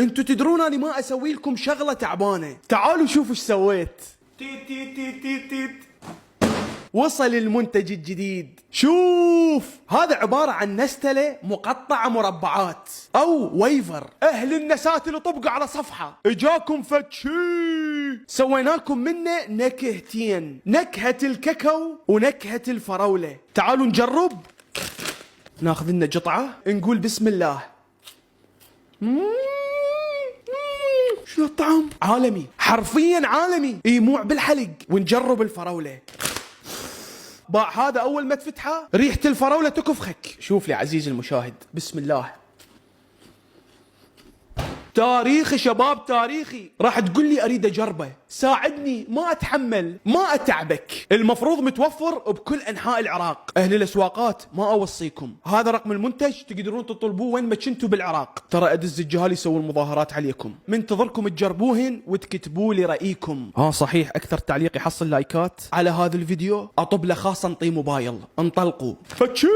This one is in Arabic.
انتوا تدرون اني ما اسوي لكم شغله تعبانه. تعالوا شوفوا ايش سويت. تيت تيت تيت تيت تيت. وصل المنتج الجديد. شوف، هذا عبارة عن نستلة مقطعة مربعات أو ويفر. أهل النسات اللي طبقوا على صفحة، إجاكم فتشي. سويناكم منه نكهتين، نكهة الكاكاو ونكهة الفراولة. تعالوا نجرب. ناخذ لنا قطعة، نقول بسم الله. شنو الطعم؟ عالمي، حرفيا عالمي، يموع بالحلق. ونجرب الفراولة. باع هذا اول ما تفتحه ريحة الفراولة تكفخك. شوف لي عزيزي المشاهد، بسم الله. تاريخي شباب، تاريخي. راح تقول لي اريد اجربه، ساعدني، ما اتحمل، ما اتعبك. المفروض متوفر بكل انحاء العراق. اهل الاسواقات ما اوصيكم، هذا رقم المنتج تقدرون تطلبوه وين ما كنتوا بالعراق. ترى ادز الجهال يسوون مظاهرات عليكم. منتظركم تجربوهن وتكتبوا لي رايكم. صحيح، اكثر تعليق يحصل لايكات على هذا الفيديو اطب له خاصه نطي موبايل. انطلقوا فتشي.